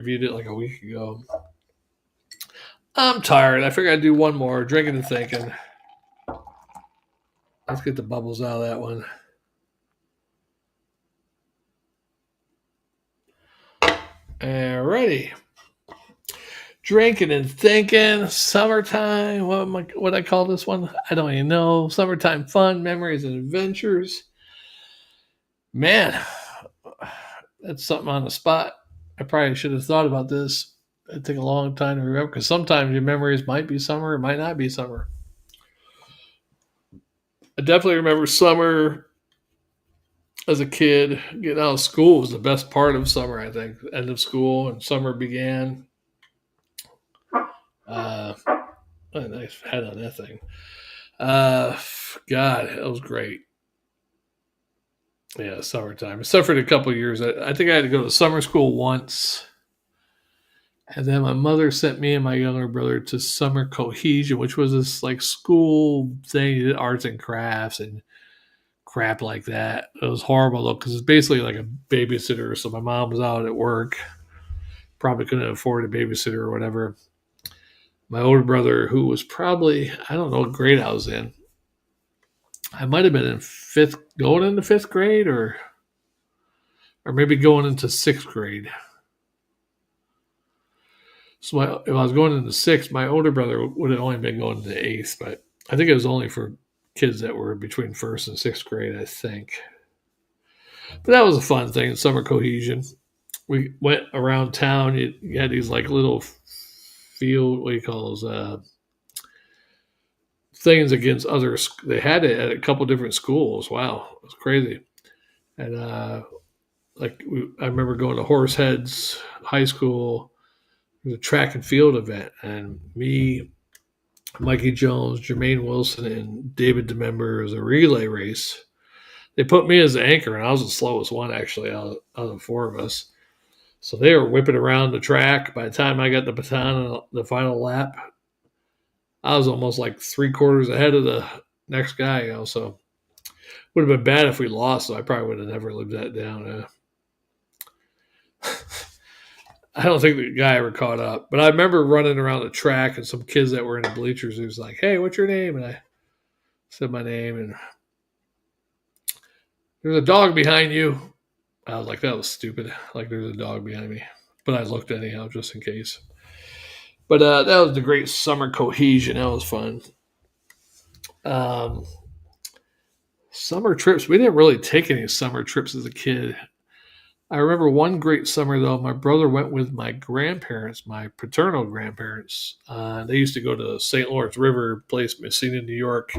reviewed it like a week ago. I'm tired. I figured I'd do one more. Drinking and thinking. Let's get the bubbles out of that one. Alrighty. Drinking and thinking. Summertime. What I call this one? I don't even know. Summertime fun, memories, and adventures. Man, that's something on the spot. I probably should have thought about this. It'd take a long time to remember because sometimes your memories might be summer, it might not be summer. I definitely remember summer as a kid. Getting out of school was the best part of summer, I think. End of school and summer began. Uh, what a nice head on that thing. Uh, God, it was great. Yeah, summertime. Except for the couple of years. I think I had to go to summer school once. And then my mother sent me and my younger brother to summer cohesion, which was this like school thing. You did arts and crafts and crap like that. It was horrible though, because it's basically like a babysitter. So my mom was out at work, probably couldn't afford a babysitter or whatever. My older brother, who was probably, I don't know what grade I was in. I might have been in going into fifth grade, or maybe going into sixth grade. So if I was going into sixth, my older brother would have only been going into eighth, but I think it was only for kids that were between first and sixth grade, I think. But that was a fun thing, summer cohesion. We went around town. You had these like little field, what do you call those, things against others. They had it at a couple different schools. Wow, it was crazy. And I remember going to Horseheads High School. It was a track and field event, and me, Mikey Jones, Jermaine Wilson, and David DeMember was a relay race. They put me as the anchor, and I was the slowest one actually out of the four of us. So they were whipping around the track. By the time I got the baton on the final lap, I was almost like 3/4 ahead of the next guy. So would have been bad if we lost. So I probably would have never lived that down. I don't think the guy ever caught up, but I remember running around the track and some kids that were in the bleachers. He was like, "Hey, what's your name?" And I said my name, and there's a dog behind you. I was like, that was stupid. Like there's a dog behind me, but I looked anyhow just in case. But that was the great summer cohesion. That was fun. Um, Summer trips. We didn't really take any summer trips as a kid. I remember one great summer though. My brother went with my grandparents, my paternal grandparents. They used to go to St. Lawrence River place, Messina, New York,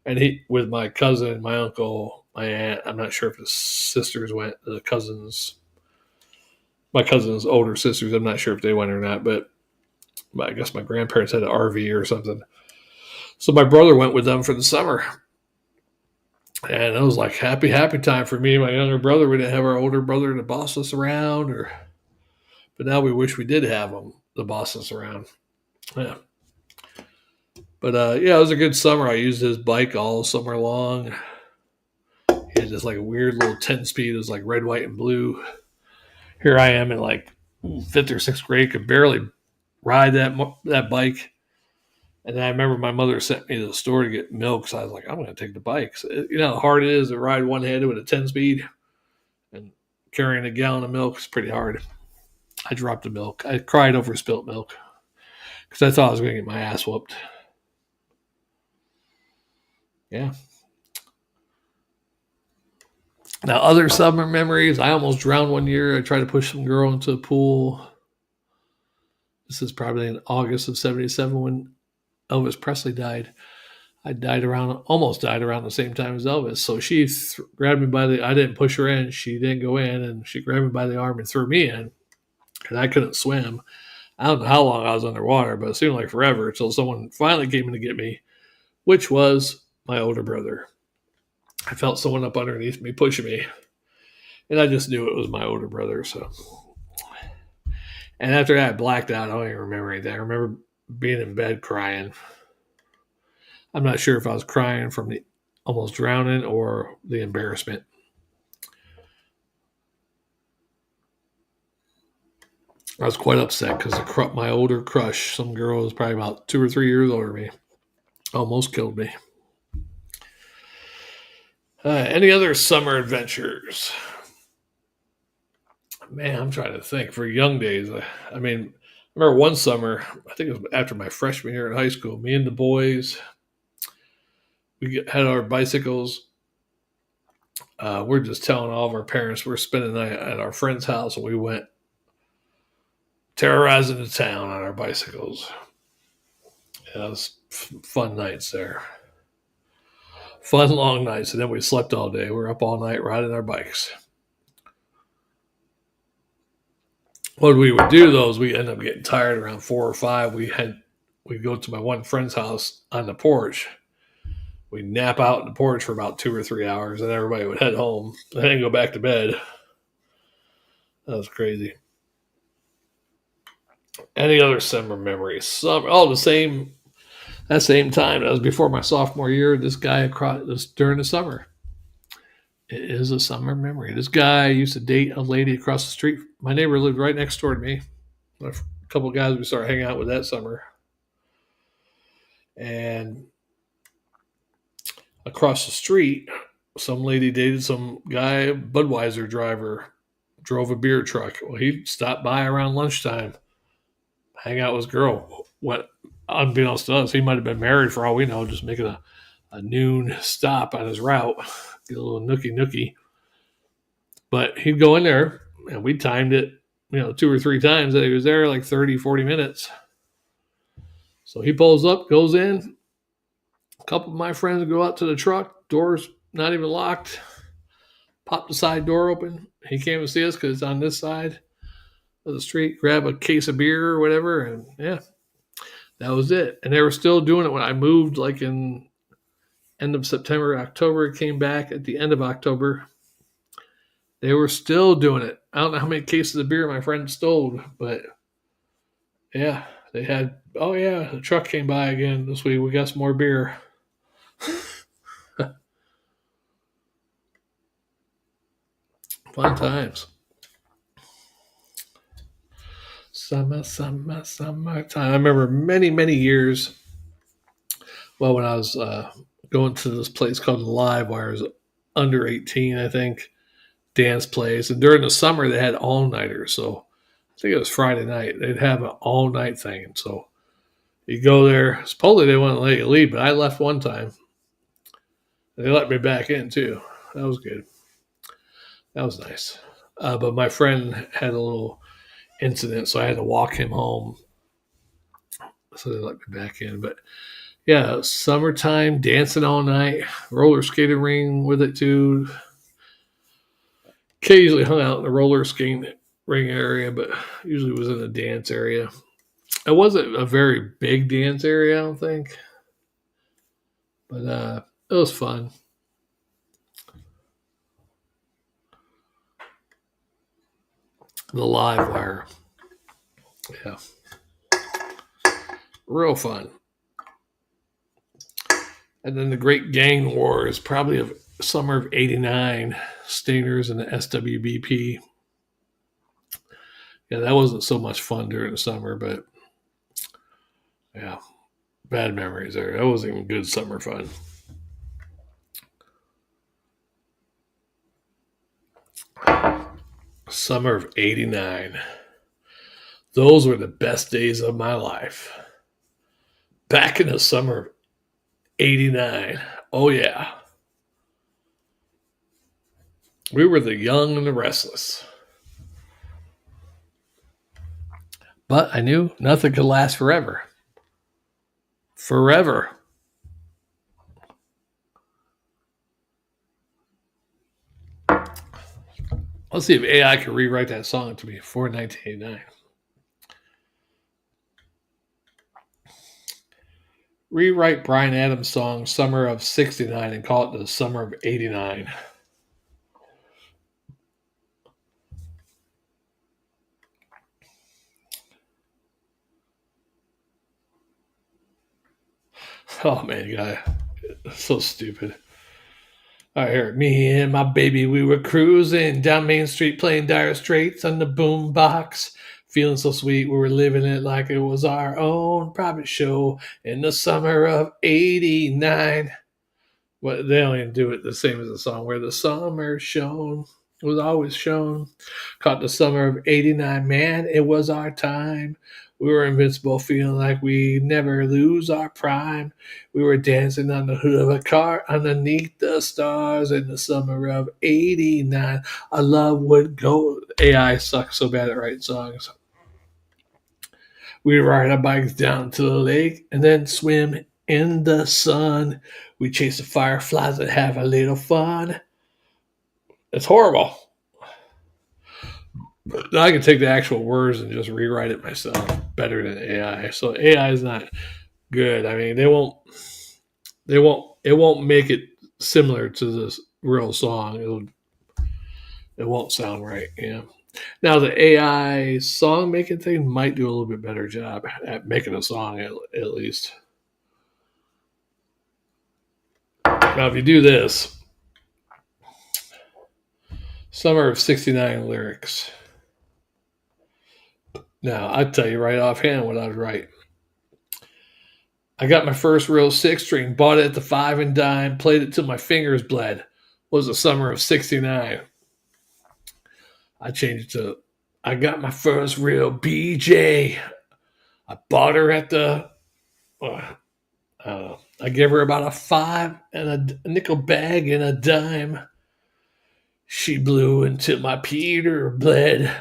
and he with my cousin, my uncle, my aunt. I'm not sure if the sisters went. The cousins, my cousin's older sisters. I'm not sure if they went or not, but I guess my grandparents had an RV or something. So my brother went with them for the summer. And it was like happy, happy time for me and my younger brother. We didn't have our older brother to boss us around, but now we wish we did have him to boss us around. Yeah. But yeah, it was a good summer. I used his bike all summer long. He had just like a weird little 10-speed. It was like red, white, and blue. Here I am in like fifth or sixth grade, could barely ride that bike. And then I remember my mother sent me to the store to get milk. So I was like, I'm going to take the bike. So, you know how hard it is to ride one-handed with a 10-speed? And carrying a gallon of milk is pretty hard. I dropped the milk. I cried over spilt milk because I thought I was going to get my ass whooped. Yeah. Now, other summer memories. I almost drowned one year. I tried to push some girl into a pool. This is probably in August of '77 when Elvis Presley died. I almost died around the same time as Elvis. So she grabbed me I didn't push her in. She didn't go in, and she grabbed me by the arm and threw me in. And I couldn't swim. I don't know how long I was underwater, but it seemed like forever until someone finally came in to get me, which was my older brother. I felt someone up underneath me pushing me, and I just knew it was my older brother. So, and after that, I blacked out. I don't even remember anything. I remember being in bed crying. I'm not sure if I was crying from the almost drowning or the embarrassment. I was quite upset because my older crush, some girl was probably about 2 or 3 years older than me, almost killed me. Any other summer adventures? Man, I'm trying to think. For young days, I mean, I remember one summer, I think it was after my freshman year in high school, me and the boys, had our bicycles. We're just telling all of our parents we're spending the night at our friend's house, and we went terrorizing the town on our bicycles. Yeah, it was fun nights there. Fun long nights, and then we slept all day. We were up all night riding our bikes. What we would do though is we end up getting tired around 4 or 5. We'd go to my one friend's house on the porch. We'd nap out in the porch for about 2 or 3 hours, and everybody would head home and then go back to bed. That was crazy. Any other summer memories? The same. That same time, that was before my sophomore year. This guy across this during the summer. It is a summer memory. This guy used to date a lady across the street. My neighbor lived right next door to me. A couple of guys we started hanging out with that summer. And across the street, some lady dated some guy, Budweiser driver, drove a beer truck. Well, he stopped by around lunchtime, hang out with his girl. What, unbeknownst to us, he might have been married for all we know, just making a noon stop on his route, get a little nookie. But he'd go in there, and we timed it, 2 or 3 times that he was there, like 30, 40 minutes. So he pulls up, goes in. A couple of my friends go out to the truck. Door's not even locked. Pop the side door open. He came to see us because it's on this side of the street. Grab a case of beer or whatever, and yeah, that was it. And they were still doing it when I moved, like in end of September, October. Came back at the end of October. They were still doing it. I don't know how many cases of beer my friend stole, but yeah, they had. Oh yeah, the truck came by again this week. We got some more beer. Fun times. Summertime. I remember many years. Well, when I was going to this place called Live, where I was under 18, I think, dance place, and during the summer they had all nighters. So I think it was Friday night. They'd have an all night thing. So you go there. Supposedly they wouldn't let you leave, but I left one time. They let me back in too. That was good. That was nice. But my friend had a little incident, so I had to walk him home. So they let me back in. But yeah, summertime, dancing all night, roller skating ring with it too. Occasionally hung out in the roller skating ring area, but usually was in the dance area. It wasn't a very big dance area, I don't think. But it was fun. The live wire. Yeah. Real fun. And then the Great Gang Wars, probably of summer of '89, Stingers and the SWBP. Yeah, that wasn't so much fun during the summer, but yeah, bad memories there. That wasn't even good summer fun. Summer of '89. Those were the best days of my life. Back in the summer of '89. Oh, yeah. We were the young and the restless. But I knew nothing could last forever. Forever. Let's see if AI can rewrite that song to me for 1989. Rewrite Bryan Adams' song Summer of '69 and call it the Summer of '89. Oh man, guy, so stupid. All right, here, me and my baby, we were cruising down Main Street playing Dire Straits on the boom box. Feeling so sweet, we were living it like it was our own private show in the summer of '89. Well, they don't even do it the same as the song where the summer shone was always shown. Caught the summer of '89, man, it was our time. We were invincible, feeling like we never lose our prime. We were dancing on the hood of a car underneath the stars in the summer of '89. Our love would go. AI sucks so bad at writing songs. We ride our bikes down to the lake and then swim in the sun. We chase the fireflies and have a little fun. It's horrible. But I can take the actual words and just rewrite it myself better than AI. So AI is not good. I mean, it won't make it similar to this real song. It won't sound right. Yeah. Now the AI song making thing might do a little bit better job at making a song at least. Now if you do this, Summer of '69 lyrics. Now I'll tell you right offhand what I'd write. I got my first real six string, bought it at the five and dime, played it till my fingers bled. Was the summer of '69. I changed it to I got my first real BJ. I bought her at the I don't know. I gave her about a five and a nickel bag and a dime. She blew until my Peter bled.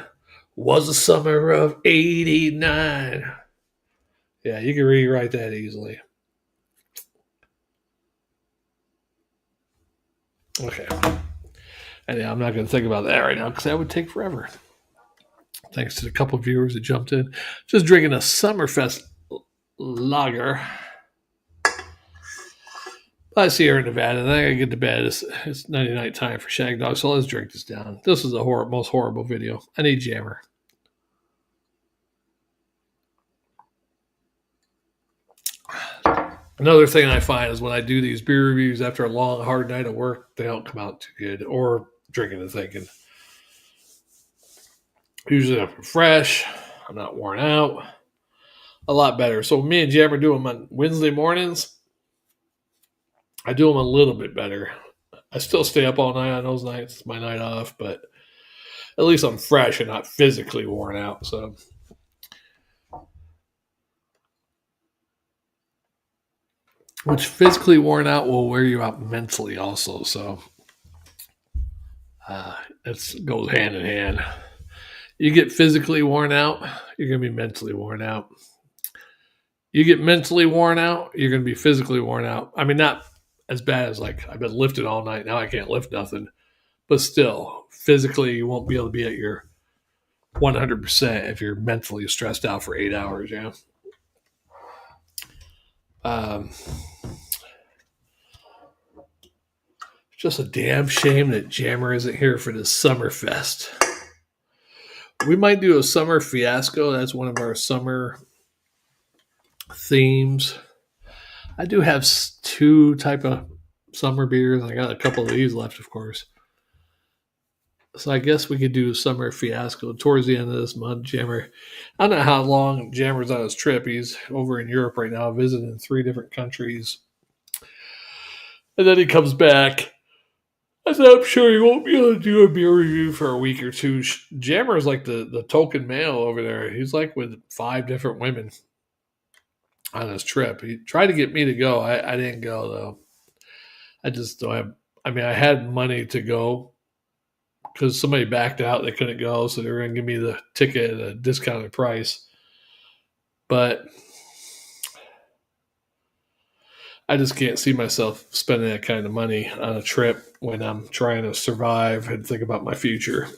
Was the summer of '89. Yeah, you can rewrite that easily. Okay. And yeah, I'm not going to think about that right now because that would take forever. Thanks to the couple of viewers that jumped in. Just drinking a Summerfest lager. I see her in Nevada, and I gotta get to bed. It's 90 night time for Shagdog, so let's drink this down. This is the most horrible video. I need Jammer. Another thing I find is when I do these beer reviews after a long, hard night of work, they don't come out too good, or drinking and thinking. Usually I'm fresh, I'm not worn out, a lot better. So me and Jammer do them on Wednesday mornings. I do them a little bit better. I still stay up all night on those nights. It's my night off, but at least I'm fresh and not physically worn out. So, which physically worn out will wear you out mentally also. So, it goes hand in hand. You get physically worn out, you're going to be mentally worn out. You get mentally worn out, you're going to be physically worn out. I mean, not as bad as like I've been lifting all night. Now I can't lift nothing. But still, physically, you won't be able to be at your 100% if you're mentally stressed out for 8 hours. Yeah. It's just a damn shame that Jammer isn't here for this Summerfest. We might do a summer fiasco. That's one of our summer themes. I do have two type of summer beers. I got a couple of these left, of course. So I guess we could do summer fiasco towards the end of this month. Jammer, I don't know how long Jammer's on his trip. He's over in Europe right now, visiting 3 different countries. And then he comes back. I said, I'm sure he won't be able to do a beer review for a week or two. Jammer's like the token male over there. He's like with 5 different women on his trip. He tried to get me to go. I didn't go, though. I just don't have, I mean, I had money to go because somebody backed out. They couldn't go, so they were going to give me the ticket at a discounted price. But I just can't see myself spending that kind of money on a trip when I'm trying to survive and think about my future.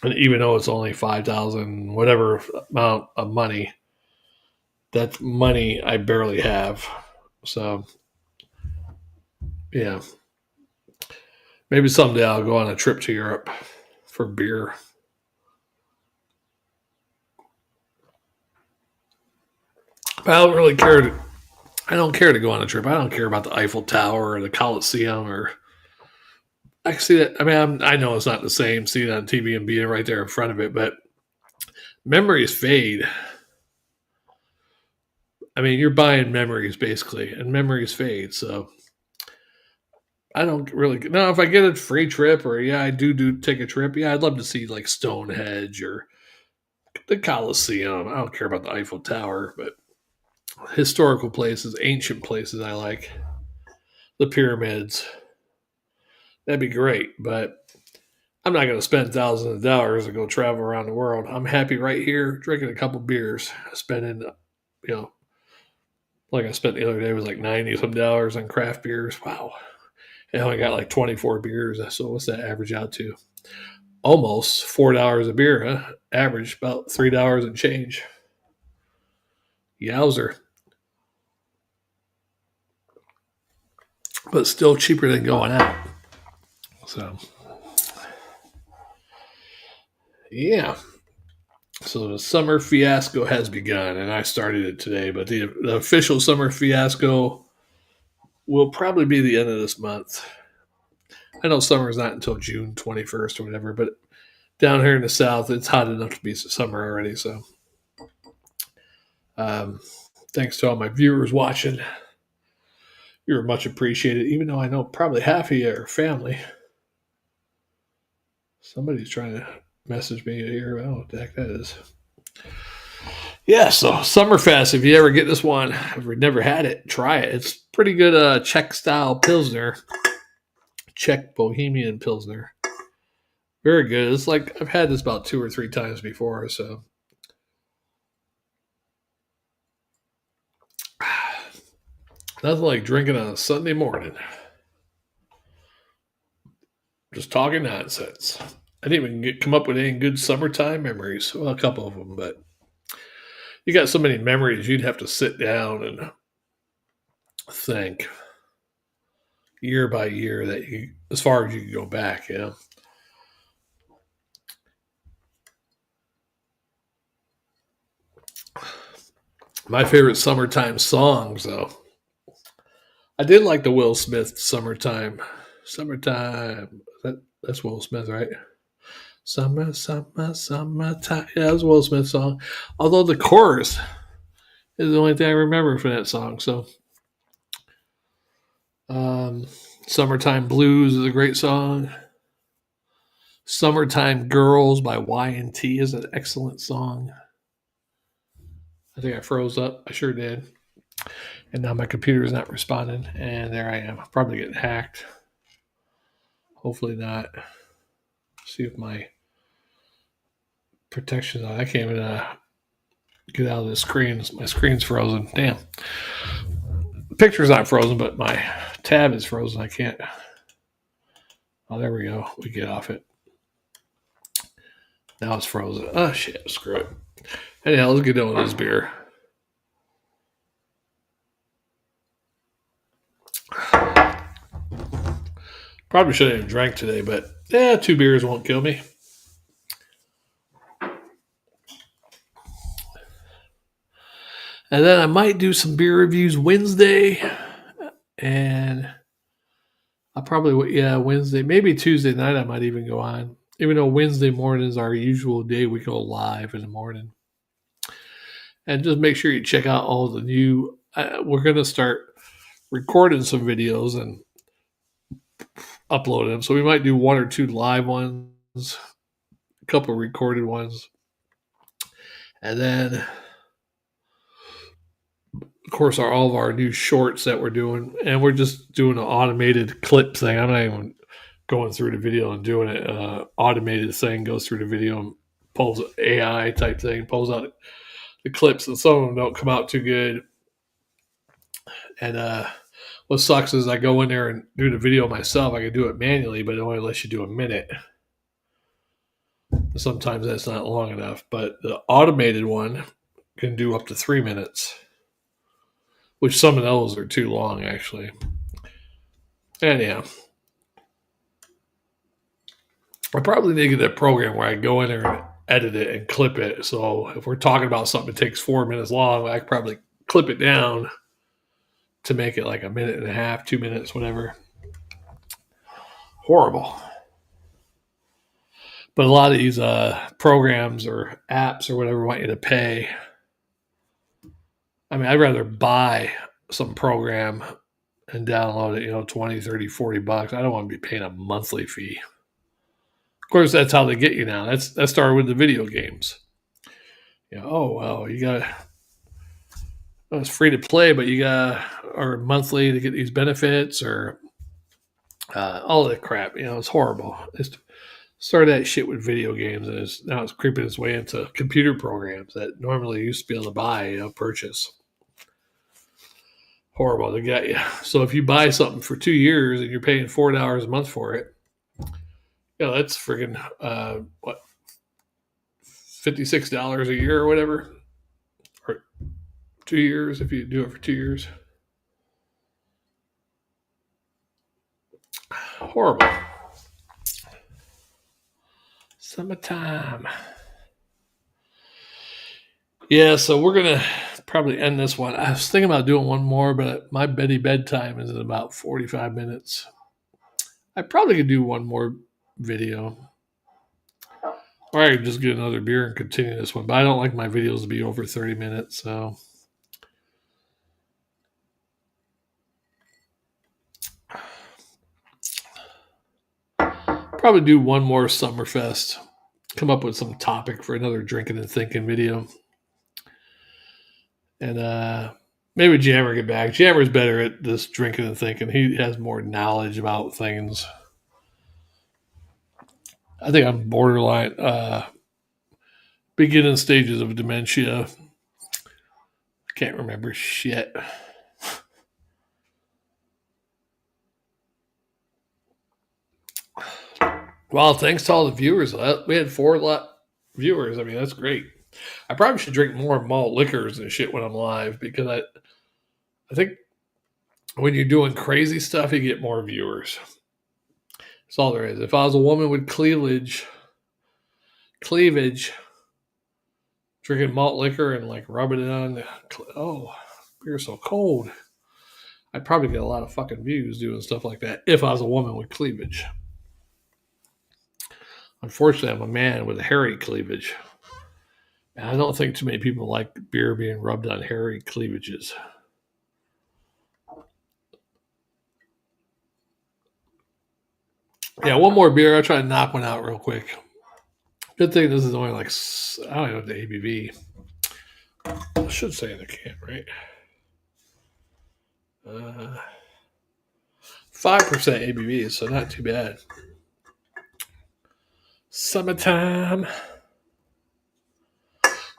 And even though it's only $5,000, whatever amount of money, that's money I barely have. So, yeah. Maybe someday I'll go on a trip to Europe for beer. But I don't really care I don't care to go on a trip. I don't care about the Eiffel Tower or the Coliseum or I can see that. I mean, I know it's not the same seeing it on TV and being right there in front of it, but memories fade. I mean, you're buying memories basically, and memories fade. So I don't really now. If I get a free trip, or yeah, I do take a trip. Yeah, I'd love to see like Stonehenge or the Colosseum. I don't care about the Eiffel Tower, but historical places, ancient places, I like the pyramids. That'd be great, but I'm not going to spend thousands of dollars to go travel around the world. I'm happy right here drinking a couple beers, spending, you know, like I spent the other day was like 90 some dollars on craft beers. Wow. And I only got like 24 beers. So what's that average out to? Almost $4 a beer, huh? Average about $3 and change. Yowzer. But still cheaper than going out. So, yeah. So the summer fiasco has begun, and I started it today. But the official summer fiasco will probably be the end of this month. I know summer is not until June 21st or whatever, but down here in the South, it's hot enough to be summer already. So, um, thanks to all my viewers watching. You're much appreciated, even though I know probably half of you are family. Somebody's trying to message me here. I don't know what the heck that is. Yeah, so Summerfest, if you ever get this one, if you've never had it, try it. It's pretty good Czech style Pilsner. Czech Bohemian Pilsner. Very good. It's like I've had this about 2 or 3 times before, so nothing like drinking on a Sunday morning. Just talking nonsense. I didn't even come up with any good summertime memories. Well, a couple of them, but you got so many memories you'd have to sit down and think year by year that you, as far as you can go back, My favorite summertime songs, though. I did like the Will Smith "Summertime." Summertime. That's Will Smith, right? Summer, summer, summertime. Yeah, that was a Will Smith song. Although the chorus is the only thing I remember for that song. So, um, "Summertime Blues" is a great song. "Summertime Girls" by Y&T is an excellent song. I think I froze up. I sure did. And now my computer is not responding. And there I am. Probably getting hacked. Hopefully not. See if my protection. I can't even get out of the screen. My screen's frozen. Damn. The picture's not frozen, but my tab is frozen. I can't. Oh, there we go. We get off it. Now it's frozen. Oh, shit. Screw it. Anyhow, let's get done with this beer. Probably shouldn't even drank today, but 2 beers won't kill me. And then I might do some beer reviews Wednesday. And I'll probably, Wednesday, maybe Tuesday night I might even go on. Even though Wednesday morning is our usual day, we go live in the morning. And just make sure you check out all the new, we're going to start recording some videos and uploading them. So we might do 1 or 2 live ones, a couple recorded ones. And then, of course, all of our new shorts that we're doing. And we're just doing an automated clip thing. I'm not even going through the video and doing it. Automated thing goes through the video and pulls AI type thing, pulls out the clips, and some of them don't come out too good. And what sucks is I go in there and do the video myself. I can do it manually, but it only lets you do a minute. Sometimes that's not long enough, but the automated one can do up to 3 minutes, which some of those are too long, actually. Anyhow, I probably need to get a program where I go in there and edit it and clip it. So if we're talking about something that takes 4 minutes long, I could probably clip it down to make it like a minute and a half, 2 minutes, whatever. Horrible. But a lot of these programs or apps or whatever want you to pay. I mean, I'd rather buy some program and download it, 20, 30, $40. I don't want to be paying a monthly fee. Of course, that's how they get you now. That started with the video games. Oh, well, you got it's free to play, but you got or monthly to get these benefits or all that crap. It's horrible. It's started that shit with video games, and now it's creeping its way into computer programs that normally used to be able to buy, purchase. Horrible. They got you. So if you buy something for 2 years and you're paying $4 a month for it, that's friggin' what, $56 a year or whatever, or 2 years if you do it for 2 years. Horrible. Summertime. Yeah, so we're gonna probably end this one. I was thinking about doing one more, but my bedtime is in about 45 minutes. I probably could do one more video. Or I could just get another beer and continue this one. But I don't like my videos to be over 30 minutes, so. Probably do one more Summerfest. Come up with some topic for another drinking and thinking video. And maybe Jammer get back. Jammer's better at this drinking and thinking. He has more knowledge about things. I think I'm borderline beginning stages of dementia. I can't remember shit. Well, thanks to all the viewers. We had 4 viewers. I mean, that's great. I probably should drink more malt liquors and shit when I'm live because I think when you're doing crazy stuff, you get more viewers. That's all there is. If I was a woman with cleavage, drinking malt liquor and like rubbing it on, beer's so cold. I'd probably get a lot of fucking views doing stuff like that if I was a woman with cleavage. Unfortunately, I'm a man with a hairy cleavage. And I don't think too many people like beer being rubbed on hairy cleavages. Yeah, one more beer. I'll try to knock one out real quick. Good thing this is only like, I don't know the ABV. I should say in the can, right? 5% ABV, so not too bad. Summertime.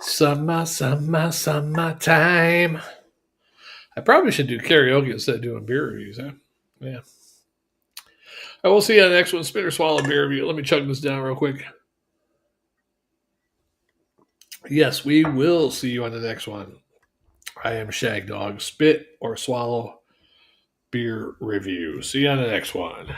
Summertime. I probably should do karaoke instead of doing beer reviews, huh? Yeah. I will see you on the next one. Spin or swallow beer review. Let me chug this down real quick. Yes, we will see you on the next one. I am Shagdog. Spit or swallow beer review. See you on the next one.